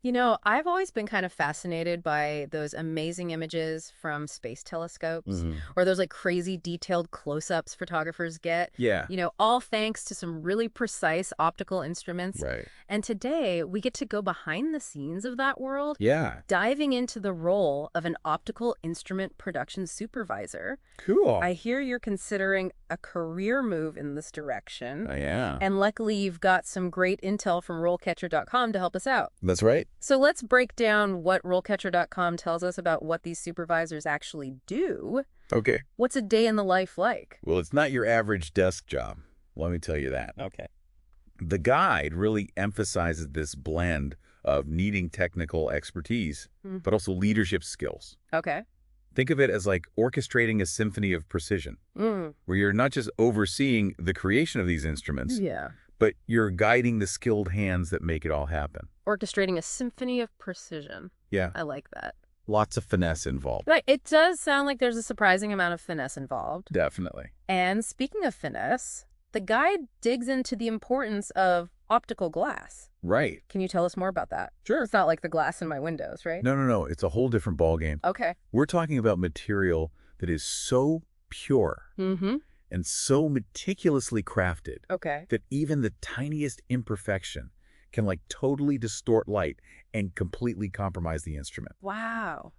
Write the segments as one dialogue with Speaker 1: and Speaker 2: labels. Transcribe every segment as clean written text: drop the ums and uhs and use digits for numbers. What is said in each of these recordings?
Speaker 1: You know, I've always been kind of fascinated by those amazing images from space telescopes
Speaker 2: Hmm.
Speaker 1: or those like crazy detailed close-ups photographers get,
Speaker 2: Yeah,
Speaker 1: all thanks to some really precise optical instruments.
Speaker 2: right.
Speaker 1: And today we get to go behind the scenes of that world,
Speaker 2: Yeah,
Speaker 1: diving into the role of an optical instrument production supervisor.
Speaker 2: cool.
Speaker 1: I hear you're considering a career move in this direction.
Speaker 2: Yeah,
Speaker 1: And luckily, you've got some great intel from RoleCatcher.com to help us out.
Speaker 2: that's right.
Speaker 1: So let's break down what RoleCatcher.com tells us about what these supervisors actually do.
Speaker 2: Okay.
Speaker 1: What's a day in the life like?
Speaker 2: Well, it's not your average desk job. Let me tell you that.
Speaker 1: Okay.
Speaker 2: The guide really emphasizes this blend of needing technical expertise,
Speaker 1: Mm.
Speaker 2: but also leadership skills.
Speaker 1: Okay.
Speaker 2: Think of it as like orchestrating a symphony of precision,
Speaker 1: Mm.
Speaker 2: where you're not just overseeing the creation of these instruments,
Speaker 1: Yeah.
Speaker 2: but you're guiding the skilled hands that make it all happen.
Speaker 1: Orchestrating a symphony of precision.
Speaker 2: Yeah,
Speaker 1: I like that.
Speaker 2: lots of finesse involved.
Speaker 1: Right. It does sound like there's a surprising amount of finesse involved.
Speaker 2: Definitely.
Speaker 1: And speaking of finesse, the guide digs into the importance of optical glass.
Speaker 2: Right.
Speaker 1: Can you tell us more about that?
Speaker 2: Sure.
Speaker 1: It's not like the glass in my windows, right?
Speaker 2: No. It's a whole different ballgame.
Speaker 1: Okay.
Speaker 2: We're talking about material that is so pure
Speaker 1: Mm-hmm.
Speaker 2: and so meticulously crafted
Speaker 1: Okay.
Speaker 2: that even the tiniest imperfection can like totally distort light and completely compromise the instrument.
Speaker 1: Wow.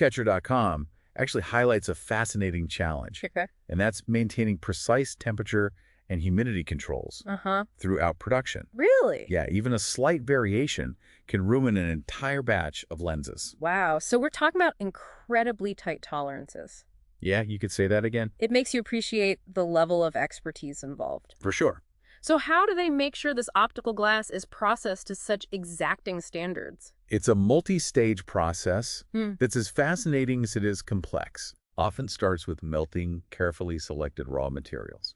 Speaker 2: RoleCatcher.com actually highlights a fascinating challenge,
Speaker 1: Okay.
Speaker 2: and that's maintaining precise temperature and humidity controls
Speaker 1: Uh-huh.
Speaker 2: throughout production.
Speaker 1: Really?
Speaker 2: Yeah, even a slight variation can ruin an entire batch of lenses.
Speaker 1: Wow. So we're talking about incredibly tight tolerances.
Speaker 2: Yeah, you could say that again?
Speaker 1: It makes you appreciate the level of expertise involved.
Speaker 2: For sure.
Speaker 1: So how do they make sure this optical glass is processed to such exacting standards?
Speaker 2: It's a multi-stage process
Speaker 1: Hmm.
Speaker 2: that's as fascinating as it is complex. Often starts with melting carefully selected raw materials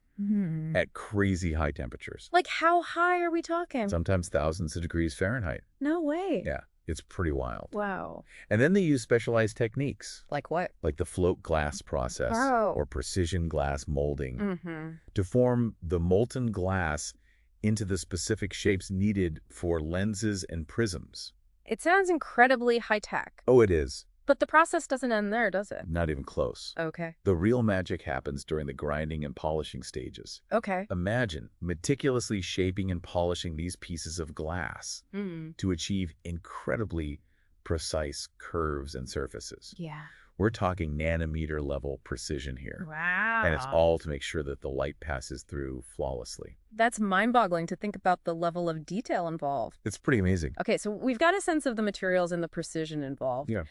Speaker 2: at crazy high temperatures,
Speaker 1: Like how high are we talking?
Speaker 2: sometimes thousands of degrees Fahrenheit.
Speaker 1: No way.
Speaker 2: Yeah, it's pretty wild.
Speaker 1: Wow.
Speaker 2: And then they use specialized techniques,
Speaker 1: Like what?
Speaker 2: like the float glass process
Speaker 1: Oh.
Speaker 2: or precision glass molding,
Speaker 1: Mm-hmm.
Speaker 2: to form the molten glass into the specific shapes needed for lenses and prisms.
Speaker 1: It sounds incredibly high-tech.
Speaker 2: Oh, it is.
Speaker 1: But the process doesn't end there, does it?
Speaker 2: Not even close.
Speaker 1: Okay.
Speaker 2: The real magic happens during the grinding and polishing stages.
Speaker 1: Okay.
Speaker 2: Imagine meticulously shaping and polishing these pieces of glass
Speaker 1: Mm.
Speaker 2: to achieve incredibly precise curves and surfaces.
Speaker 1: Yeah.
Speaker 2: We're talking nanometer level precision here.
Speaker 1: Wow.
Speaker 2: And it's all to make sure that the light passes through flawlessly.
Speaker 1: That's mind-boggling to think about the level of detail involved.
Speaker 2: It's pretty amazing.
Speaker 1: Okay, so we've got a sense of the materials and the precision involved.
Speaker 2: Yeah.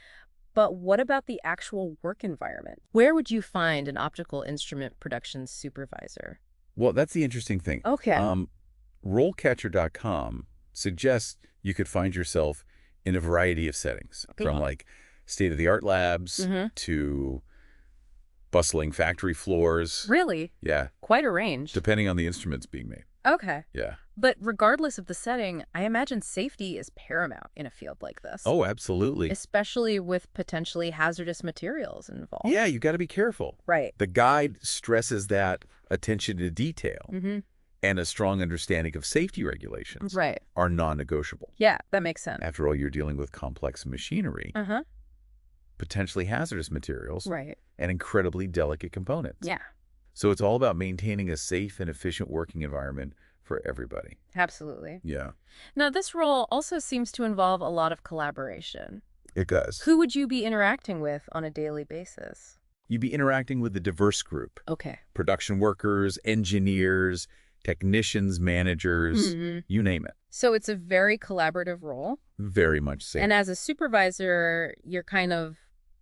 Speaker 1: But what about the actual work environment? Where would you find an optical instrument production supervisor?
Speaker 2: Well, that's the interesting thing.
Speaker 1: Okay.
Speaker 2: RoleCatcher.com suggests you could find yourself in a variety of settings,
Speaker 1: Okay.
Speaker 2: from like state-of-the-art labs
Speaker 1: Mhm.
Speaker 2: to bustling factory floors.
Speaker 1: Really?
Speaker 2: Yeah,
Speaker 1: Quite a range.
Speaker 2: depending on the instruments being made.
Speaker 1: Okay.
Speaker 2: Yeah.
Speaker 1: But regardless of the setting, I imagine safety is paramount in a field like this.
Speaker 2: Oh, absolutely.
Speaker 1: Especially with potentially hazardous materials involved.
Speaker 2: Yeah, you got to be careful.
Speaker 1: Right.
Speaker 2: The guide stresses that attention to detail
Speaker 1: Mm-hmm.
Speaker 2: and a strong understanding of safety regulations
Speaker 1: Right.
Speaker 2: are non-negotiable.
Speaker 1: Yeah, that makes sense.
Speaker 2: After all, you're dealing with complex machinery,
Speaker 1: Uh-huh.
Speaker 2: potentially hazardous materials,
Speaker 1: Right.
Speaker 2: and incredibly delicate components.
Speaker 1: Yeah,
Speaker 2: So it's all about maintaining a safe and efficient working environment for everybody.
Speaker 1: absolutely.
Speaker 2: Yeah,
Speaker 1: Now, this role also seems to involve a lot of collaboration.
Speaker 2: it does.
Speaker 1: Who would you be interacting with on a daily basis?
Speaker 2: You'd be interacting with a diverse group:
Speaker 1: Okay.
Speaker 2: production workers, engineers, technicians, managers,
Speaker 1: Mhm.
Speaker 2: you name it.
Speaker 1: So it's a very collaborative role.
Speaker 2: Very much so.
Speaker 1: And as a supervisor, you're kind of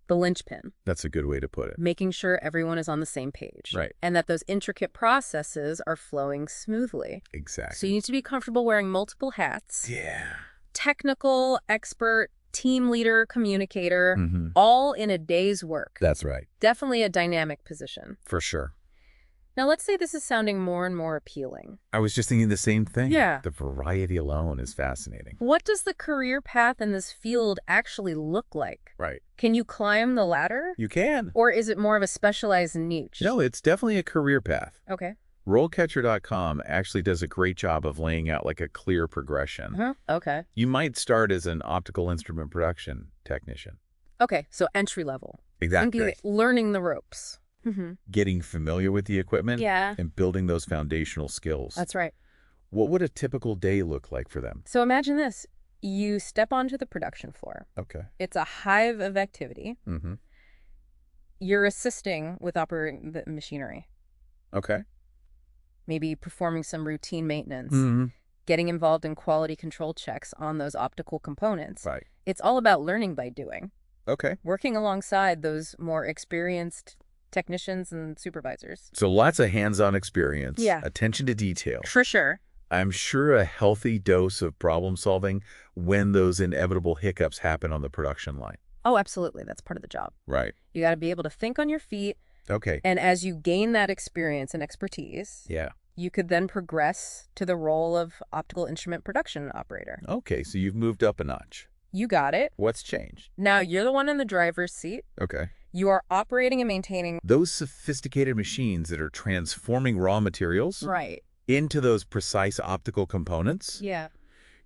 Speaker 1: the linchpin,
Speaker 2: That's a good way to put it.
Speaker 1: making sure everyone is on the same page.
Speaker 2: Right.
Speaker 1: And that those intricate processes are flowing smoothly. So
Speaker 2: Exactly.
Speaker 1: you need to be comfortable wearing multiple hats.
Speaker 2: Yeah.
Speaker 1: Technical, expert, team leader, communicator,
Speaker 2: Mm-hmm.
Speaker 1: all in a day's work.
Speaker 2: That's right.
Speaker 1: Definitely a dynamic position.
Speaker 2: For sure.
Speaker 1: Now, let's say this is sounding more and more appealing.
Speaker 2: I was just thinking the same thing.
Speaker 1: Yeah.
Speaker 2: The variety alone is fascinating.
Speaker 1: What does the career path in this field actually look like?
Speaker 2: Right.
Speaker 1: Can you climb the ladder?
Speaker 2: You can.
Speaker 1: Or is it more of a specialized niche?
Speaker 2: No, it's definitely a career path.
Speaker 1: Okay.
Speaker 2: RoleCatcher.com actually does a great job of laying out like a clear progression.
Speaker 1: Huh? Okay.
Speaker 2: You might start as an optical instrument production technician.
Speaker 1: Okay, so entry level.
Speaker 2: Exactly.
Speaker 1: Learning the ropes.
Speaker 2: Getting familiar with the equipment
Speaker 1: Yeah.
Speaker 2: and building those foundational skills.
Speaker 1: That's right.
Speaker 2: What would a typical day look like for them?
Speaker 1: So imagine this. You step onto the production floor.
Speaker 2: Okay.
Speaker 1: It's a hive of activity.
Speaker 2: Mm-hmm.
Speaker 1: You're assisting with operating the machinery,
Speaker 2: Okay.
Speaker 1: maybe performing some routine maintenance,
Speaker 2: Mm-hmm.
Speaker 1: getting involved in quality control checks on those optical components.
Speaker 2: Right.
Speaker 1: It's all about learning by doing,
Speaker 2: Okay.
Speaker 1: working alongside those more experienced technicians and supervisors.
Speaker 2: So lots of hands-on experience.
Speaker 1: Yeah.
Speaker 2: Attention to detail.
Speaker 1: For sure.
Speaker 2: I'm sure a healthy dose of problem solving when those inevitable hiccups happen on the production line.
Speaker 1: Oh, absolutely. That's part of the job.
Speaker 2: Right.
Speaker 1: You got to be able to think on your feet.
Speaker 2: Okay.
Speaker 1: And as you gain that experience and expertise,
Speaker 2: Yeah.
Speaker 1: you could then progress to the role of optical instrument production operator.
Speaker 2: Okay, so you've moved up a notch.
Speaker 1: You got it.
Speaker 2: What's changed?
Speaker 1: Now you're the one in the driver's seat.
Speaker 2: Okay.
Speaker 1: You are operating and maintaining.
Speaker 2: Those sophisticated machines that are transforming raw materials
Speaker 1: Right.
Speaker 2: into those precise optical components,
Speaker 1: Yeah.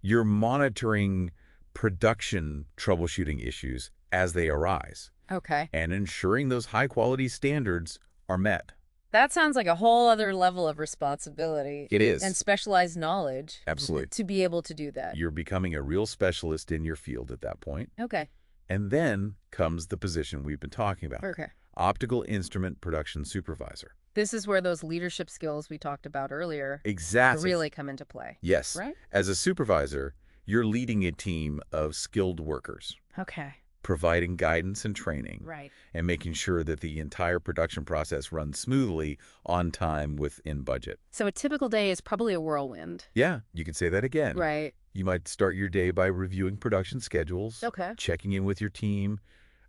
Speaker 2: you're monitoring production troubleshooting issues as they arise
Speaker 1: Okay.
Speaker 2: and ensuring those high-quality standards are met.
Speaker 1: That sounds like a whole other level of responsibility.
Speaker 2: It is.
Speaker 1: And specialized knowledge.
Speaker 2: Absolutely.
Speaker 1: To be able to do that.
Speaker 2: You're becoming a real specialist in your field at that point.
Speaker 1: Okay.
Speaker 2: And then comes the position we've been talking about.
Speaker 1: Okay.
Speaker 2: Optical Instrument Production Supervisor.
Speaker 1: This is where those leadership skills we talked about earlier
Speaker 2: Exactly.
Speaker 1: really come into play.
Speaker 2: Yes.
Speaker 1: Right?
Speaker 2: As a supervisor, you're leading a team of skilled workers,
Speaker 1: Okay.
Speaker 2: providing guidance and training,
Speaker 1: Right.
Speaker 2: and making sure that the entire production process runs smoothly, on time, within budget.
Speaker 1: So a typical day is probably a whirlwind.
Speaker 2: Yeah, you could say that again.
Speaker 1: Right.
Speaker 2: You might start your day by reviewing production schedules,
Speaker 1: Okay.
Speaker 2: checking in with your team,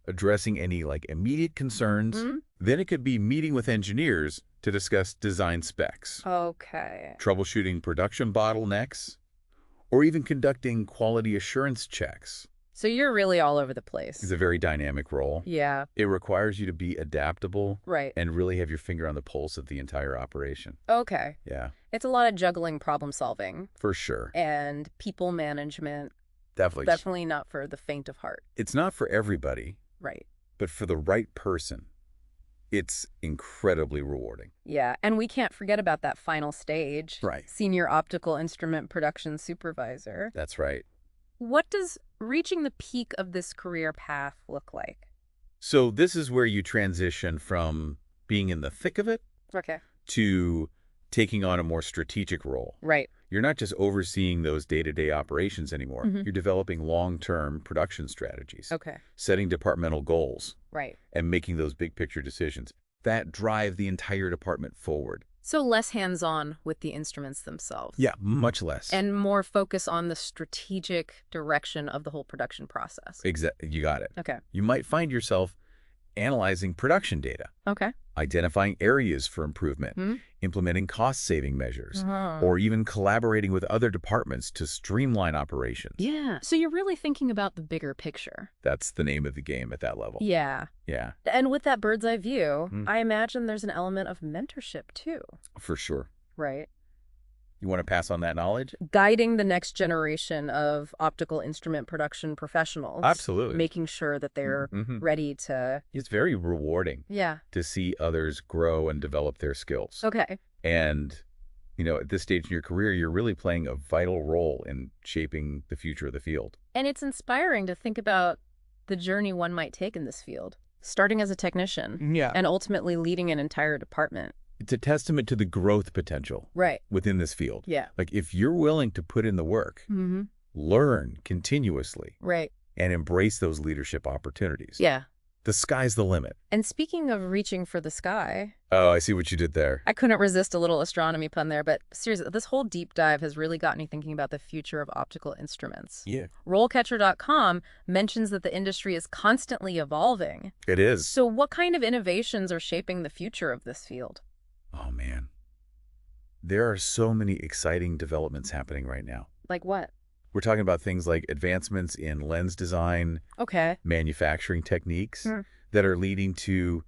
Speaker 2: addressing any immediate concerns.
Speaker 1: Mm-hmm.
Speaker 2: Then it could be meeting with engineers to discuss design specs,
Speaker 1: Okay.
Speaker 2: troubleshooting production bottlenecks, or even conducting quality assurance checks.
Speaker 1: So you're really all over the place.
Speaker 2: It's a very dynamic role.
Speaker 1: Yeah.
Speaker 2: It requires you to be adaptable
Speaker 1: Right.
Speaker 2: and really have your finger on the pulse of the entire operation.
Speaker 1: Okay.
Speaker 2: Yeah,
Speaker 1: It's a lot of juggling problem solving
Speaker 2: for sure.
Speaker 1: and people management.
Speaker 2: Definitely.
Speaker 1: Definitely not for the faint of heart.
Speaker 2: It's not for everybody,
Speaker 1: Right.
Speaker 2: but for the right person, it's incredibly rewarding.
Speaker 1: Yeah. And we can't forget about that final stage.
Speaker 2: Right.
Speaker 1: Senior Optical Instrument Production Supervisor.
Speaker 2: That's right.
Speaker 1: What does reaching the peak of this career path look like?
Speaker 2: So this is where you transition from being in the thick of it
Speaker 1: Okay.
Speaker 2: to taking on a more strategic role.
Speaker 1: Right.
Speaker 2: You're not just overseeing those day-to-day operations anymore.
Speaker 1: Mhm.
Speaker 2: You're developing long-term production strategies,
Speaker 1: Okay.
Speaker 2: setting departmental goals,
Speaker 1: Right.
Speaker 2: and making those big-picture decisions that drive the entire department forward.
Speaker 1: So less hands-on with the instruments themselves.
Speaker 2: Yeah, much less.
Speaker 1: And more focus on the strategic direction of the whole production process.
Speaker 2: You got it.
Speaker 1: Okay.
Speaker 2: You might find yourself analyzing production data,
Speaker 1: Okay.
Speaker 2: identifying areas for improvement,
Speaker 1: Hmm?
Speaker 2: implementing cost-saving measures,
Speaker 1: Uh-huh.
Speaker 2: or even collaborating with other departments to streamline operations.
Speaker 1: Yeah. So you're really thinking about the bigger picture.
Speaker 2: That's the name of the game at that level.
Speaker 1: Yeah.
Speaker 2: Yeah,
Speaker 1: And with that bird's eye view,
Speaker 2: Mm.
Speaker 1: I imagine there's an element of mentorship too,
Speaker 2: for sure.
Speaker 1: right?
Speaker 2: You want to pass on that knowledge?
Speaker 1: Guiding the next generation of optical instrument production professionals.
Speaker 2: Absolutely.
Speaker 1: Making sure that they're
Speaker 2: Mhm.
Speaker 1: ready to...
Speaker 2: It's very rewarding
Speaker 1: Yeah.
Speaker 2: to see others grow and develop their skills.
Speaker 1: Okay.
Speaker 2: And, at this stage in your career, you're really playing a vital role in shaping the future of the field.
Speaker 1: And it's inspiring to think about the journey one might take in this field, starting as a technician
Speaker 2: Yeah.
Speaker 1: and ultimately leading an entire department.
Speaker 2: It's a testament to the growth potential
Speaker 1: Right.
Speaker 2: within this field.
Speaker 1: Yeah.
Speaker 2: If you're willing to put in the work,
Speaker 1: Mm-hmm.
Speaker 2: learn continuously,
Speaker 1: Right.
Speaker 2: and embrace those leadership opportunities,
Speaker 1: Yeah.
Speaker 2: the sky's the limit.
Speaker 1: And speaking of reaching for the sky,
Speaker 2: Oh, I see what you did there.
Speaker 1: I couldn't resist a little astronomy pun there, but seriously, this whole deep dive has really got me thinking about the future of optical instruments.
Speaker 2: Yeah.
Speaker 1: RoleCatcher.com mentions that the industry is constantly evolving.
Speaker 2: It is.
Speaker 1: So what kind of innovations are shaping the future of this field?
Speaker 2: Oh, man. There are so many exciting developments happening right now.
Speaker 1: Like what?
Speaker 2: We're talking about things like advancements in lens design,
Speaker 1: Okay.
Speaker 2: manufacturing techniques
Speaker 1: Hmm.
Speaker 2: that are leading to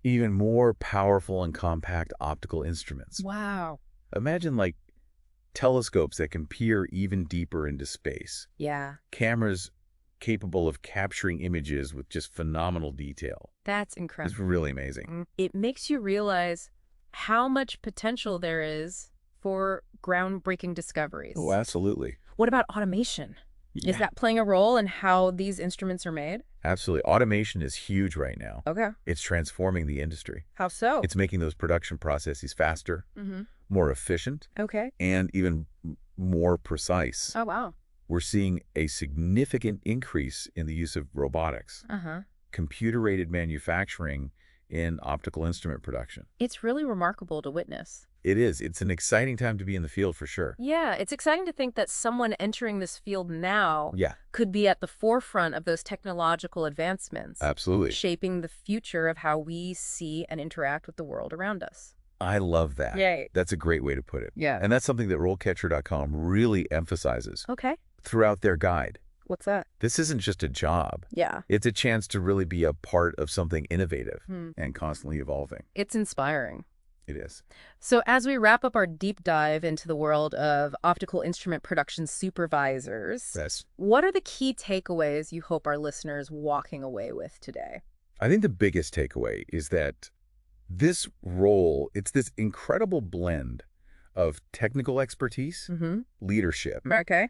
Speaker 2: Even more powerful and compact optical instruments.
Speaker 1: Wow.
Speaker 2: Imagine like telescopes that can peer even deeper into space.
Speaker 1: Yeah,
Speaker 2: Cameras capable of capturing images with just phenomenal detail.
Speaker 1: that's
Speaker 2: It's
Speaker 1: incredible.
Speaker 2: really amazing.
Speaker 1: It makes you realize how much potential there is for groundbreaking discoveries.
Speaker 2: Oh, absolutely.
Speaker 1: What about automation? Is
Speaker 2: Yeah,
Speaker 1: that playing a role in how these instruments are made?
Speaker 2: absolutely. Automation is huge right now.
Speaker 1: Okay.
Speaker 2: It's transforming the industry.
Speaker 1: How so?
Speaker 2: It's making those production processes faster,
Speaker 1: Mm-hmm.
Speaker 2: more efficient,
Speaker 1: Okay.
Speaker 2: and even more precise.
Speaker 1: Oh, wow.
Speaker 2: We're seeing a significant increase in the use of robotics,
Speaker 1: Uh-huh.
Speaker 2: computer-aided manufacturing in optical instrument production.
Speaker 1: It's really remarkable to witness.
Speaker 2: It is. It's an exciting time to be in the field for sure.
Speaker 1: Yeah, it's exciting to think that someone entering this field now
Speaker 2: Yeah,
Speaker 1: could be at the forefront of those technological advancements,
Speaker 2: absolutely.
Speaker 1: shaping the future of how we see and interact with the world around us.
Speaker 2: I love that.
Speaker 1: Yay.
Speaker 2: That's a great way to put it.
Speaker 1: Yeah.
Speaker 2: And that's something that RoleCatcher.com really emphasizes
Speaker 1: Okay.
Speaker 2: throughout their guide.
Speaker 1: What's that?
Speaker 2: This isn't just a job.
Speaker 1: Yeah.
Speaker 2: It's a chance to really be a part of something innovative
Speaker 1: Hmm.
Speaker 2: and constantly evolving.
Speaker 1: It's inspiring.
Speaker 2: It is.
Speaker 1: So as we wrap up our deep dive into the world of optical instrument production supervisors,
Speaker 2: Yes.
Speaker 1: what are the key takeaways you hope our listeners walking away with today?
Speaker 2: I think the biggest takeaway is that this role, it's this incredible blend of technical expertise,
Speaker 1: Mm-hmm.
Speaker 2: leadership,
Speaker 1: Okay.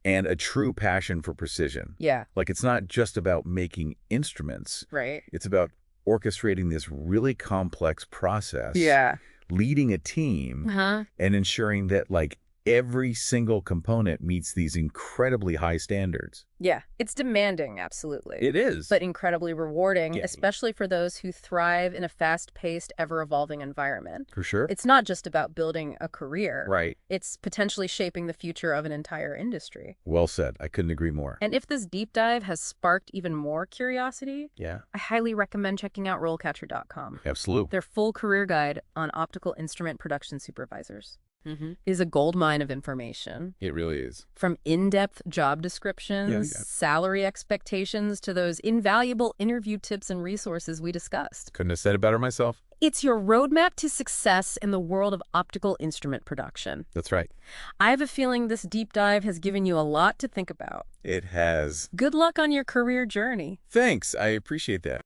Speaker 2: and a true passion for precision.
Speaker 1: Yeah.
Speaker 2: Like, it's not just about making instruments.
Speaker 1: Right.
Speaker 2: It's about orchestrating this really complex process,
Speaker 1: Yeah.
Speaker 2: leading a team,
Speaker 1: Uh-huh.
Speaker 2: and ensuring that, like, every single component meets these incredibly high standards.
Speaker 1: Yeah. It's demanding, absolutely.
Speaker 2: It is.
Speaker 1: But incredibly rewarding,
Speaker 2: Yeah.
Speaker 1: especially for those who thrive in a fast-paced, ever-evolving environment.
Speaker 2: For sure.
Speaker 1: It's not just about building a career.
Speaker 2: Right.
Speaker 1: It's potentially shaping the future of an entire industry.
Speaker 2: Well said. I couldn't agree more.
Speaker 1: And if this deep dive has sparked even more curiosity,
Speaker 2: Yeah.
Speaker 1: I highly recommend checking out RoleCatcher.com.
Speaker 2: Absolutely.
Speaker 1: Their full career guide on optical instrument production supervisors is a goldmine of information.
Speaker 2: It really is.
Speaker 1: From in-depth job descriptions,
Speaker 2: Yeah.
Speaker 1: salary expectations, to those invaluable interview tips and resources we discussed.
Speaker 2: Couldn't have said it better myself.
Speaker 1: It's your roadmap to success in the world of optical instrument production.
Speaker 2: That's right.
Speaker 1: I have a feeling this deep dive has given you a lot to think about.
Speaker 2: It has.
Speaker 1: Good luck on your career journey.
Speaker 2: Thanks. I appreciate that.